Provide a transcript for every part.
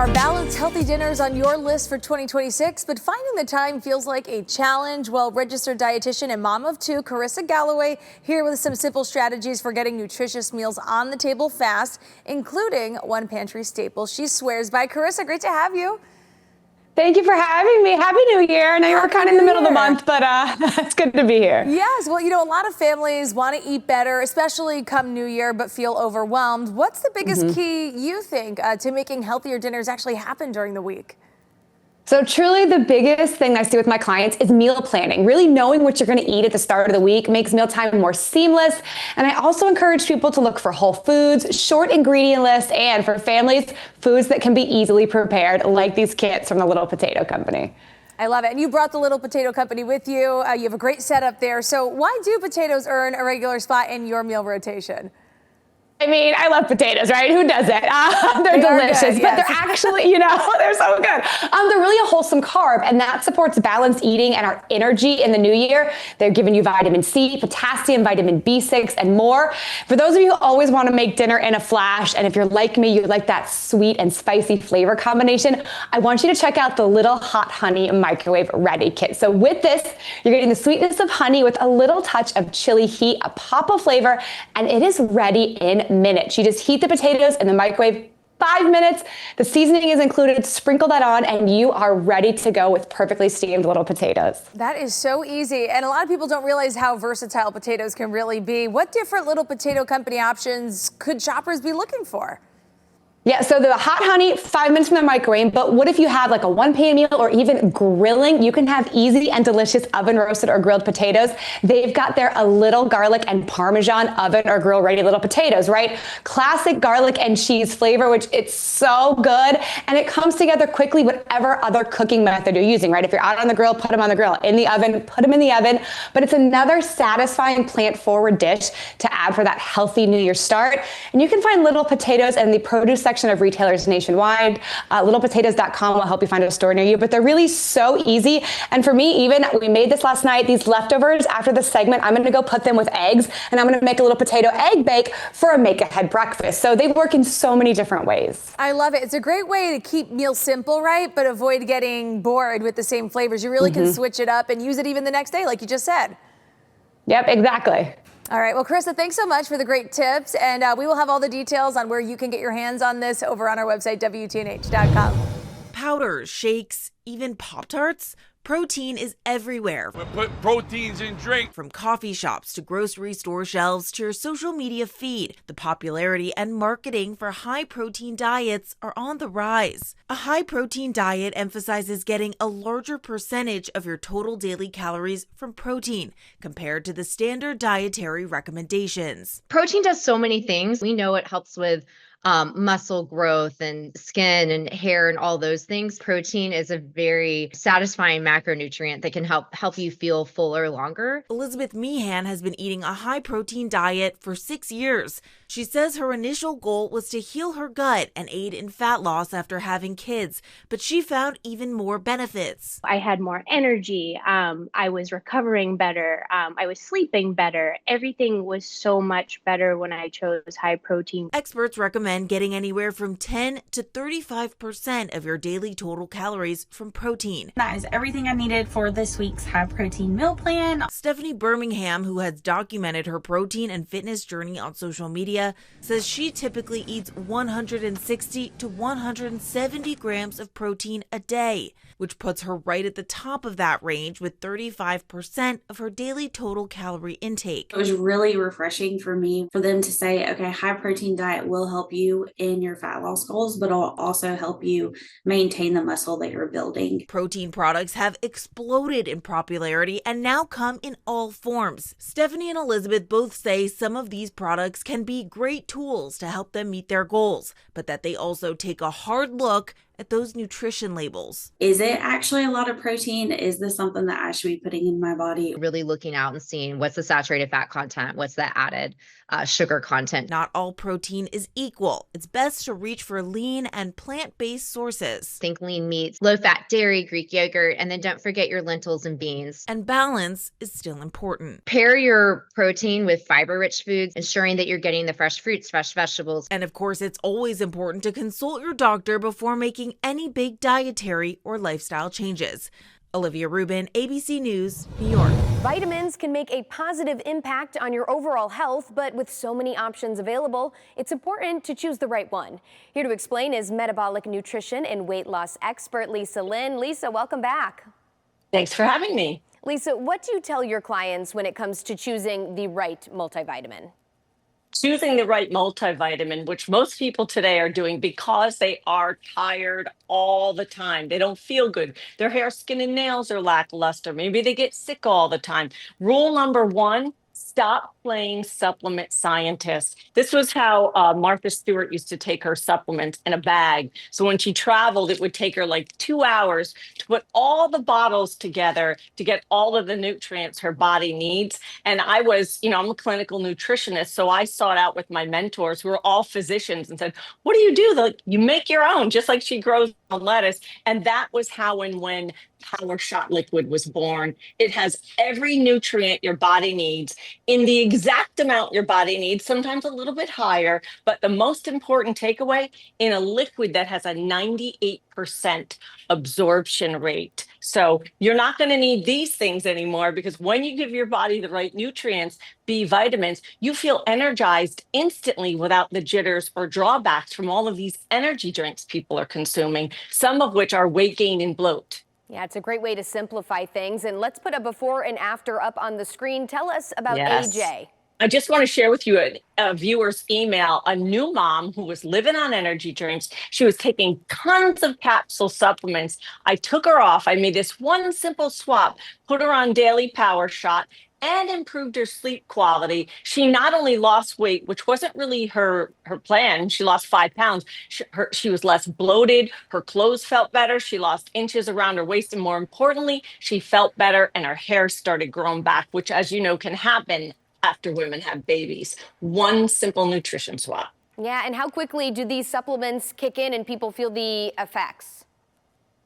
Are balanced, healthy dinners on your list for 2026? But finding the time feels like a challenge. Well, registered dietitian and mom of two, Carissa Galloway, here with some simple strategies for getting nutritious meals on the table fast, including one pantry staple she swears by. Carissa, great to have you. Thank you for having me. Happy New Year. I know you were kind of in the middle of the month, but it's good to be here. Yes, well, a lot of families want to eat better, especially come New Year, but feel overwhelmed. What's the biggest key, you think, to making healthier dinners actually happen during the week? So truly the biggest thing I see with my clients is meal planning. Really knowing what you're going to eat at the start of the week makes mealtime more seamless. And I also encourage people to look for whole foods, short ingredient lists, and for families, foods that can be easily prepared, like these kits from the Little Potato Company. I love it. And you brought the Little Potato Company with you. You have a great setup there. So why do potatoes earn a regular spot in your meal rotation? I mean, I love potatoes, right? Who doesn't? They're delicious, good, yes. But they're actually, they're so good. They're really a wholesome carb, and that supports balanced eating and our energy in the new year. They're giving you vitamin C, potassium, vitamin B6, and more. For those of you who always want to make dinner in a flash, and if you're like me, you like that sweet and spicy flavor combination, I want you to check out the Little Hot Honey Microwave Ready Kit. So with this, you're getting the sweetness of honey with a little touch of chili heat, a pop of flavor, and it is ready in minutes. You just heat the potatoes in the microwave 5 minutes. The seasoning is included. Sprinkle that on and you are ready to go with perfectly steamed little potatoes. That is so easy. And a lot of people don't realize how versatile potatoes can really be. What different Little Potato Company options could shoppers be looking for? Yeah, so the hot honey, 5 minutes from the microwave, but what if you have like a one-pan meal or even grilling? You can have easy and delicious oven roasted or grilled potatoes. They've got their a little garlic and Parmesan oven or grill ready little potatoes, right? Classic garlic and cheese flavor, which it's so good. And it comes together quickly, whatever other cooking method you're using, right? If you're out on the grill, put them on the grill. In the oven, put them in the oven. But it's another satisfying plant-forward dish to add for that healthy New Year start. And you can find little potatoes in the produce section of retailers nationwide. Littlepotatoes.com will help you find a store near you, but they're really so easy. And for me, even we made this last night, these leftovers after the segment, I'm going to go put them with eggs and I'm going to make a little potato egg bake for a make ahead breakfast. So they work in so many different ways. I love it. It's a great way to keep meals simple, right? But avoid getting bored with the same flavors. You really can switch it up and use it even the next day, like you just said. Yep, exactly. All right. Well, Carissa, thanks so much for the great tips. And we will have all the details on where you can get your hands on this over on our website, WTNH.com. Powders, shakes, even Pop-Tarts. Protein is everywhere. We put proteins in drink. From coffee shops to grocery store shelves to your social media feed, the popularity and marketing for high-protein diets are on the rise. A high-protein diet emphasizes getting a larger percentage of your total daily calories from protein compared to the standard dietary recommendations. Protein does so many things. We know it helps with muscle growth and skin and hair and all those things. Protein is a very satisfying macronutrient that can help you feel fuller longer. Elizabeth Meehan has been eating a high-protein diet for 6 years. She says her initial goal was to heal her gut and aid in fat loss after having kids, but she found even more benefits. I had more energy. I was recovering better. I was sleeping better. Everything was so much better when I chose high protein. Experts recommend getting anywhere from 10 to 35% of your daily total calories from protein. That is everything I needed for this week's high protein meal plan. Stephanie Birmingham, who has documented her protein and fitness journey on social media, says she typically eats 160 to 170 grams of protein a day, which puts her right at the top of that range with 35% of her daily total calorie intake. It was really refreshing for me for them to say, okay, high protein diet will help you in your fat loss goals, but it'll also help you maintain the muscle that you're building. Protein products have exploded in popularity and now come in all forms. Stephanie and Elizabeth both say some of these products can be great tools to help them meet their goals, but that they also take a hard look at those nutrition labels. Is it actually a lot of protein? Is this something that I should be putting in my body? Really looking out and seeing what's the saturated fat content, what's the added sugar content. Not all protein is equal. It's best to reach for lean and plant-based sources. Think lean meats, low-fat dairy, Greek yogurt, and then don't forget your lentils and beans. And balance is still important. Pair your protein with fiber-rich foods, ensuring that you're getting the fresh fruits, fresh vegetables. And of course, it's always important to consult your doctor before making making any big dietary or lifestyle changes. Olivia Rubin, ABC News, New York. Vitamins can make a positive impact on your overall health, but with so many options available, it's important to choose the right one. Here to explain is metabolic nutrition and weight loss expert Lisa Lynn. Lisa, welcome back. Thanks for having me. Lisa, what do you tell your clients when it comes to choosing the right multivitamin? Choosing the right multivitamin, which most people today are doing because they are tired all the time. They don't feel good. Their hair, skin, and nails are lackluster. Maybe they get sick all the time. Rule number one, stop playing supplement scientist. This was how Martha Stewart used to take her supplements in a bag. So when she traveled, it would take her like 2 hours to put all the bottles together to get all of the nutrients her body needs. And I was, I'm a clinical nutritionist, so I sought out with my mentors who are all physicians and said, what do you do? They're like, you make your own, just like she grows the lettuce. And that was how and when Power Shot Liquid was born. It has every nutrient your body needs in the exact amount your body needs, sometimes a little bit higher, but the most important takeaway, in a liquid that has a 98% absorption rate. So you're not going to need these things anymore, because when you give your body the right nutrients, B vitamins, you feel energized instantly without the jitters or drawbacks from all of these energy drinks people are consuming, some of which are weight gain and bloat. Yeah, it's a great way to simplify things. And let's put a before and after up on the screen. Tell us about Yes. AJ. I just want to share with you a viewer's email, a new mom who was living on energy drinks. She was taking tons of capsule supplements. I took her off. I made this one simple swap, put her on daily Power Shot, and improved her sleep quality. She not only lost weight, which wasn't really her plan. She lost 5 pounds. She was less bloated. Her clothes felt better. She lost inches around her waist. And more importantly, she felt better and her hair started growing back, which, as you know, can happen after women have babies. One simple nutrition swap. Yeah, and how quickly do these supplements kick in and people feel the effects?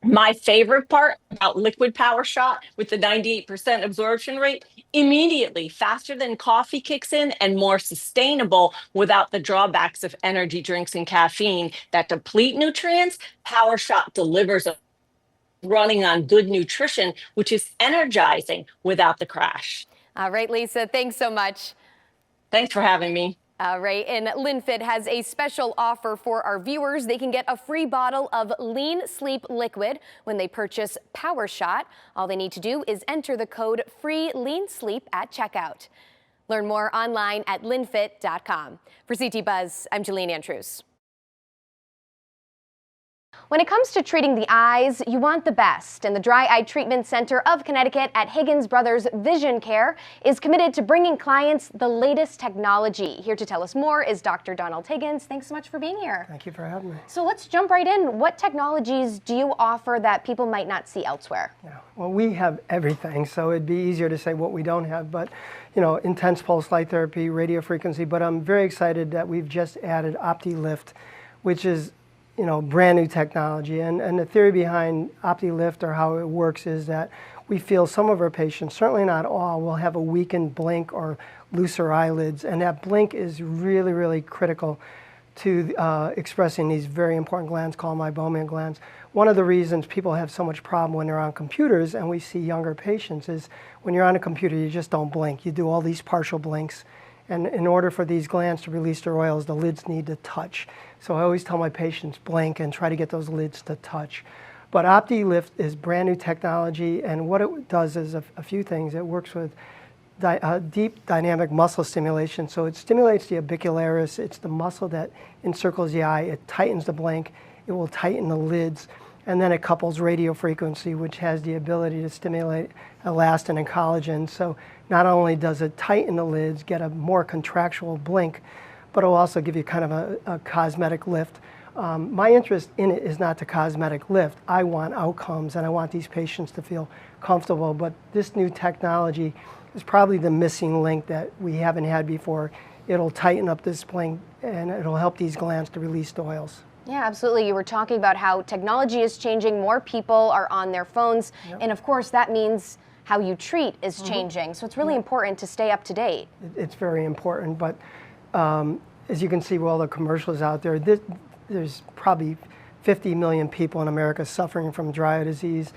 My favorite part about liquid Power Shot with the 98% absorption rate, immediately, faster than coffee kicks in and more sustainable without the drawbacks of energy drinks and caffeine that deplete nutrients. Power Shot delivers running on good nutrition, which is energizing without the crash. All right, Lisa, thanks so much. Thanks for having me. All right, and LinFit has a special offer for our viewers. They can get a free bottle of Lean Sleep Liquid when they purchase Power Shot. All they need to do is enter the code FREELEANSLEEP at checkout. Learn more online at linfit.com. For CT Buzz, I'm Jillian Andrews. When it comes to treating the eyes, you want the best, and the Dry Eye Treatment Center of Connecticut at Higgins Brothers Vision Care is committed to bringing clients the latest technology. Here to tell us more is Dr. Donald Higgins. Thanks so much for being here. Thank you for having me. So let's jump right in. What technologies do you offer that people might not see elsewhere? Yeah. Well, we have everything, so it'd be easier to say what we don't have, but intense pulse light therapy, radio frequency, but I'm very excited that we've just added OptiLift, which is brand new technology. And the theory behind OptiLift, or how it works, is that we feel some of our patients, certainly not all, will have a weakened blink or looser eyelids. And that blink is really, really critical to expressing these very important glands called meibomian glands. One of the reasons people have so much problem when they're on computers, and we see younger patients, is when you're on a computer, you just don't blink. You do all these partial blinks. And in order for these glands to release their oils, the lids need to touch. So I always tell my patients, blink and try to get those lids to touch. But OptiLift is brand new technology, and what it does is a few things. It works with deep dynamic muscle stimulation. So it stimulates the orbicularis. It's the muscle that encircles the eye. It tightens the blink. It will tighten the lids. And then it couples radio frequency, which has the ability to stimulate elastin and collagen. So not only does it tighten the lids, get a more contractual blink, but it'll also give you kind of a cosmetic lift. My interest in it is not the cosmetic lift. I want outcomes, and I want these patients to feel comfortable. But this new technology is probably the missing link that we haven't had before. It'll tighten up this blink, and it'll help these glands to release the oils. Yeah, absolutely. You were talking about how technology is changing. More people are on their phones. Yep. And of course, that means how you treat is changing. So it's really important to stay up to date. It's very important. But as you can see with all the commercials out there, there's probably 50 million people in America suffering from dry eye disease.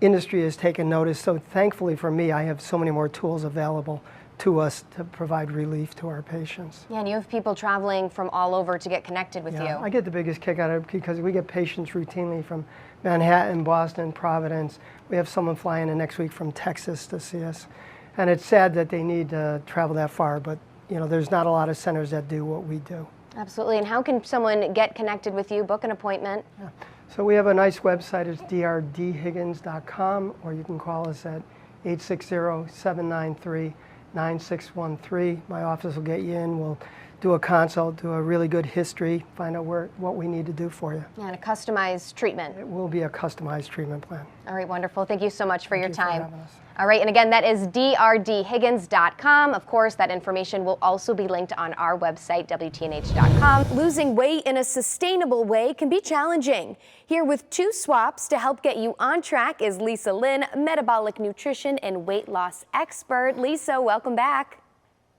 Industry has taken notice, so thankfully for me, I have so many more tools available to us to provide relief to our patients. Yeah, and you have people traveling from all over to get connected with you. I get the biggest kick out of it because we get patients routinely from Manhattan, Boston, Providence. We have someone flying in next week from Texas to see us. And it's sad that they need to travel that far, but there's not a lot of centers that do what we do. Absolutely. And how can someone get connected with you, book an appointment? Yeah. So we have a nice website. It's drdhiggins.com, or you can call us at 860-793-9613. My office will get you in. We'll do a consult, do a really good history, find out what we need to do for you. Yeah, and a customized treatment. It will be a customized treatment plan. All right, wonderful. Thank you so much for your time. For having us. All right, and again, that is drdhiggins.com. Of course, that information will also be linked on our website, WTNH.com. Losing weight in a sustainable way can be challenging. Here with 2 swaps to help get you on track is Lisa Lynn, metabolic nutrition and weight loss expert. Lisa, welcome back.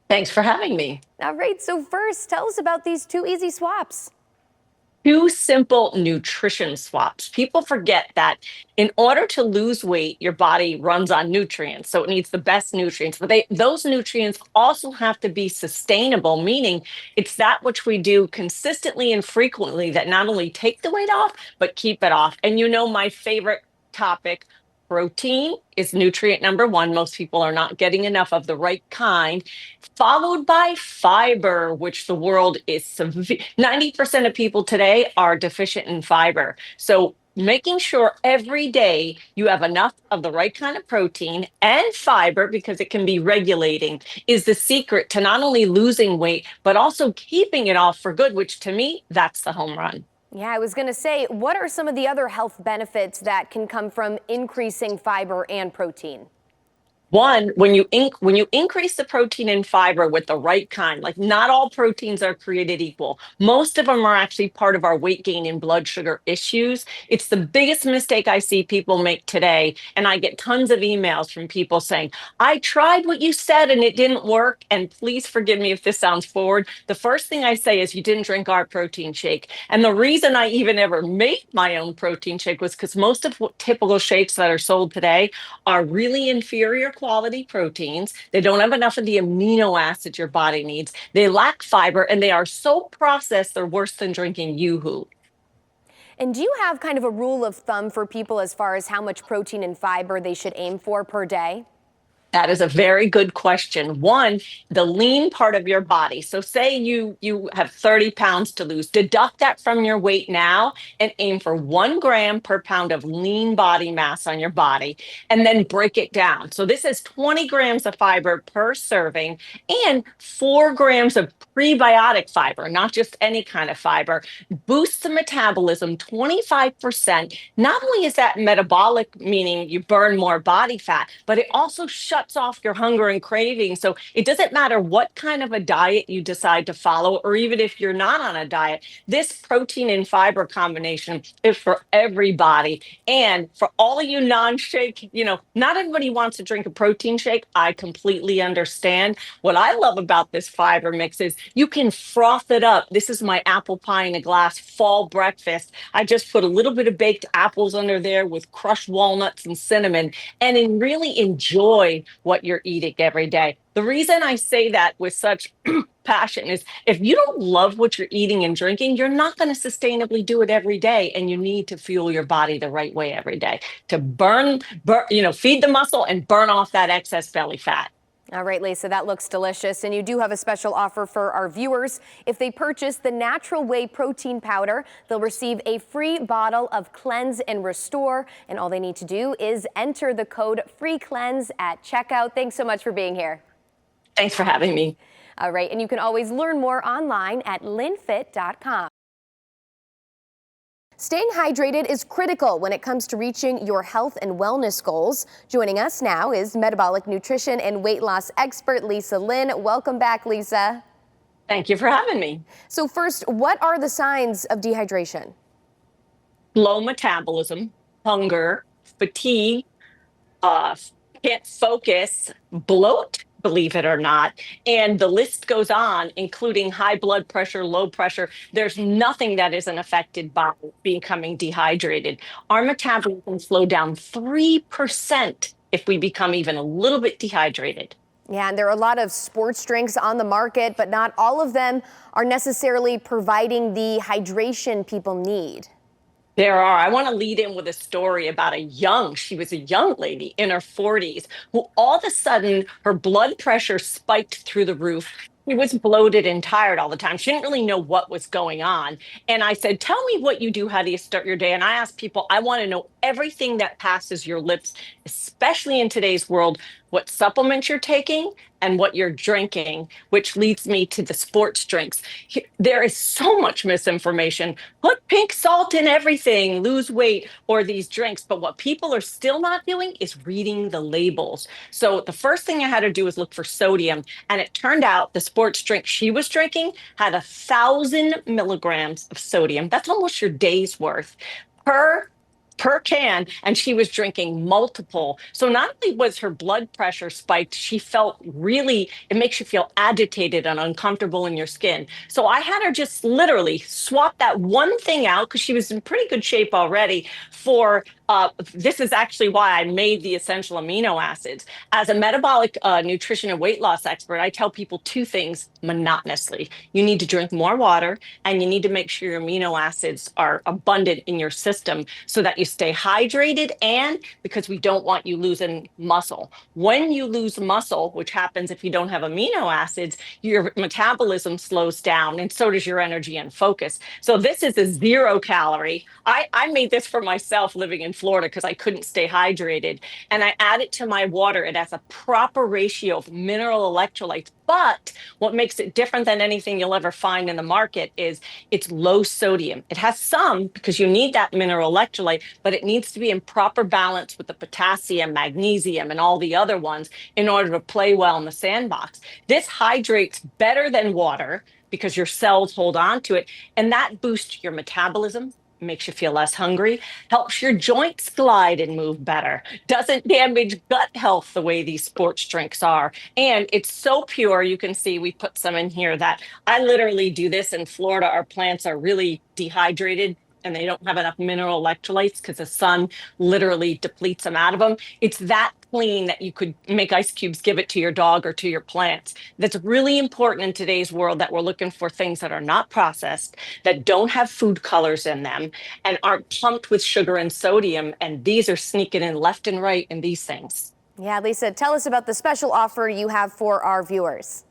Thanks for having me. All right, so first, tell us about these 2 easy swaps. 2 simple nutrition swaps. People forget that in order to lose weight, your body runs on nutrients. So it needs the best nutrients, but those nutrients also have to be sustainable, meaning it's that which we do consistently and frequently that not only take the weight off, but keep it off. And my favorite topic, protein, is nutrient number 1. Most people are not getting enough of the right kind, followed by fiber, which the world is 90% of people today are deficient in fiber. So making sure every day you have enough of the right kind of protein and fiber, because it can be regulating, is the secret to not only losing weight, but also keeping it off for good, which to me, that's the home run. Yeah, I was going to say, what are some of the other health benefits that can come from increasing fiber and protein? One, when you increase the protein and fiber with the right kind, like not all proteins are created equal. Most of them are actually part of our weight gain and blood sugar issues. It's the biggest mistake I see people make today. And I get tons of emails from people saying, I tried what you said and it didn't work. And please forgive me if this sounds forward. The first thing I say is you didn't drink our protein shake. And the reason I even ever made my own protein shake was because most of what typical shakes that are sold today are really inferior quality proteins. They don't have enough of the amino acids your body needs. They lack fiber, and they are so processed they're worse than drinking Yoo-hoo. And do you have kind of a rule of thumb for people as far as how much protein and fiber they should aim for per day? That is a very good question. One, the lean part of your body. So say you have 30 pounds to lose, deduct that from your weight now and aim for 1 gram per pound of lean body mass on your body, and then break it down. So this is 20 grams of fiber per serving and 4 grams of prebiotic fiber, not just any kind of fiber. Boosts the metabolism 25%. Not only is that metabolic, meaning you burn more body fat, but it also shuts off your hunger and craving. So it doesn't matter what kind of a diet you decide to follow, or even if you're not on a diet, this protein and fiber combination is for everybody. And for all of you non-shake, not everybody wants to drink a protein shake. I completely understand. What I love about this fiber mix is you can froth it up. This is my apple pie in a glass fall breakfast. I just put a little bit of baked apples under there with crushed walnuts and cinnamon, and really enjoy what you're eating every day. The reason I say that with such passion is if you don't love what you're eating and drinking, you're not going to sustainably do it every day. And you need to fuel your body the right way every day to feed the muscle and burn off that excess belly fat. All right, Lisa, that looks delicious. And you do have a special offer for our viewers. If they purchase the Natural Whey protein powder, they'll receive a free bottle of Cleanse and Restore. And all they need to do is enter the code FREECLEANSE at checkout. Thanks so much for being here. Thanks for having me. All right, and you can always learn more online at linfit.com. Staying hydrated is critical when it comes to reaching your health and wellness goals. Joining us now is metabolic nutrition and weight loss expert Lisa Lynn. Welcome back, Lisa. Thank you for having me. So first, what are the signs of dehydration? Low metabolism, hunger, fatigue, can't focus, bloat, believe it or not. And the list goes on, including high blood pressure, low pressure. There's nothing that isn't affected by becoming dehydrated. Our metabolism slow down 3% if we become even a little bit dehydrated. Yeah, and there are a lot of sports drinks on the market, but not all of them are necessarily providing the hydration people need. There are. I want to lead in with a story about she was a young lady in her 40s who all of a sudden her blood pressure spiked through the roof. She was bloated and tired all the time. She didn't really know what was going on. And I said, tell me what you do. How do you start your day? And I asked people, I want to know everything that passes your lips, especially in today's world, what supplements you're taking and what you're drinking, which leads me to the sports drinks. There is so much misinformation. Put pink salt in everything, lose weight, or these drinks. But what people are still not doing is reading the labels. So the first thing I had to do was look for sodium. And it turned out the sports drink she was drinking had 1,000 milligrams of sodium. That's almost your day's worth per can, and she was drinking multiple. So not only was her blood pressure spiked, she felt it makes you feel agitated and uncomfortable in your skin. So I had her just literally swap that one thing out, because she was in pretty good shape already, for this is actually why I made the essential amino acids. As a metabolic nutrition and weight loss expert, I tell people two things monotonously. You need to drink more water, and you need to make sure your amino acids are abundant in your system so that you stay hydrated, and because we don't want you losing muscle. When you lose muscle, which happens if you don't have amino acids, your metabolism slows down, and so does your energy and focus. So this is a 0 calorie. I made this for myself living in Florida because I couldn't stay hydrated. And I add it to my water. It has a proper ratio of mineral electrolytes. But what makes it different than anything you'll ever find in the market is it's low sodium. It has some, because you need that mineral electrolyte, but it needs to be in proper balance with the potassium, magnesium, and all the other ones in order to play well in the sandbox. This hydrates better than water because your cells hold on to it, and that boosts your metabolism, makes you feel less hungry, helps your joints glide and move better, doesn't damage gut health the way these sports drinks are. And it's so pure. You can see we put some in here that I literally do this in Florida. Our plants are really dehydrated and they don't have enough mineral electrolytes because the sun literally depletes them out of them. It's that clean that you could make ice cubes, give it to your dog or to your plants. That's really important in today's world, that we're looking for things that are not processed, that don't have food colors in them, and aren't pumped with sugar and sodium. And these are sneaking in left and right in these things. Yeah, Lisa, tell us about the special offer you have for our viewers.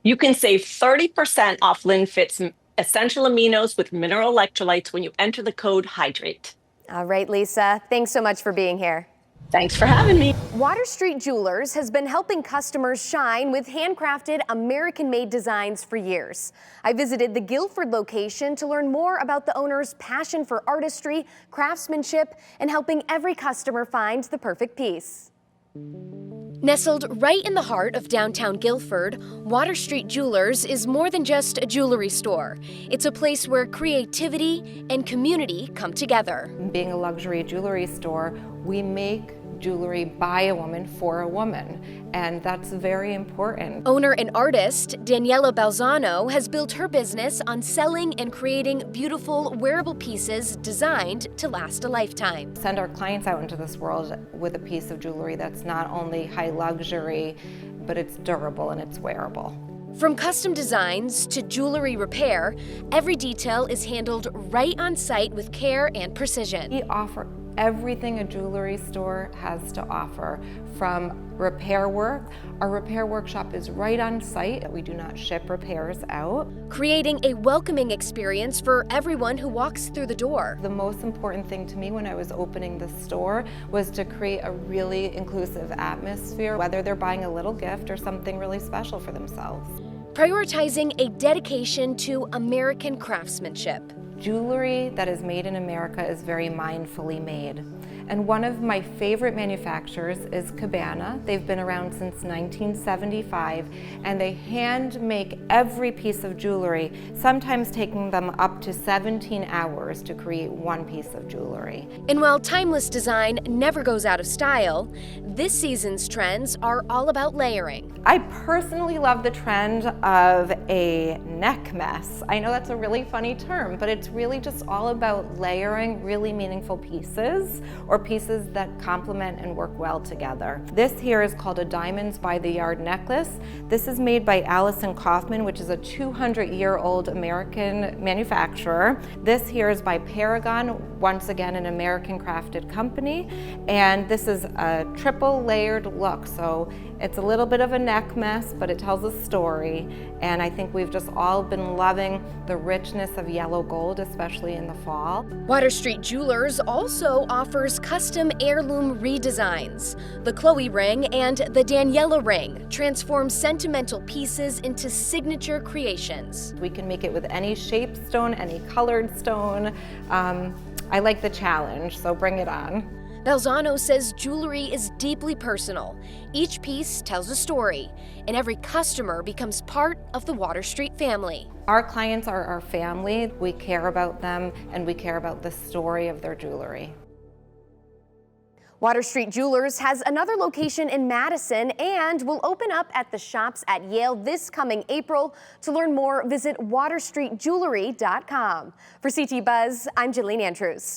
You can save 30% off LinFit's essential aminos with mineral electrolytes when you enter the code HYDRATE. All right, Lisa, thanks so much for being here. Thanks for having me. Water Street Jewelers has been helping customers shine with handcrafted, American-made designs for years. I visited the Guilford location to learn more about the owner's passion for artistry, craftsmanship, and helping every customer find the perfect piece. Nestled right in the heart of downtown Guilford, Water Street Jewelers is more than just a jewelry store. It's a place where creativity and community come together. Being a luxury jewelry store, we make jewelry by a woman for a woman, and that's very important. Owner and artist Daniela Balzano has built her business on selling and creating beautiful wearable pieces designed to last a lifetime. Send our clients out into this world with a piece of jewelry that's not only high luxury, but it's durable and it's wearable. From custom designs to jewelry repair, every detail is handled right on site with care and precision. We offer everything a jewelry store has to offer, from repair work. Our repair workshop is right on site. We do not ship repairs out. Creating a welcoming experience for everyone who walks through the door. The most important thing to me when I was opening the store was to create a really inclusive atmosphere, whether they're buying a little gift or something really special for themselves. Prioritizing a dedication to American craftsmanship. Jewelry that is made in America is very mindfully made. And one of my favorite manufacturers is Cabana. They've been around since 1975, and they hand make every piece of jewelry, sometimes taking them up to 17 hours to create one piece of jewelry. And while timeless design never goes out of style, this season's trends are all about layering. I personally love the trend of a neck mess. I know that's a really funny term, but it's really just all about layering really meaningful pieces or pieces that complement and work well together. This here is called a Diamonds by the Yard necklace. This is made by Allison Kaufman, which is a 200-year-old American manufacturer. This here is by Paragon, once again an American crafted company, and this is a triple layered look. So it's a little bit of a neck mess, but it tells a story, and I think we've just all been loving the richness of yellow gold, especially in the fall. Water Street Jewelers also offers custom heirloom redesigns. The Chloe ring and the Daniela ring transform sentimental pieces into signature creations. We can make it with any shaped stone, any colored stone. I like the challenge, so bring it on. Belzano says jewelry is deeply personal. Each piece tells a story, and every customer becomes part of the Water Street family. Our clients are our family. We care about them, and we care about the story of their jewelry. Water Street Jewelers has another location in Madison and will open up at the shops at Yale this coming April. To learn more, visit waterstreetjewelry.com. For CT Buzz, I'm Jillian Andrews.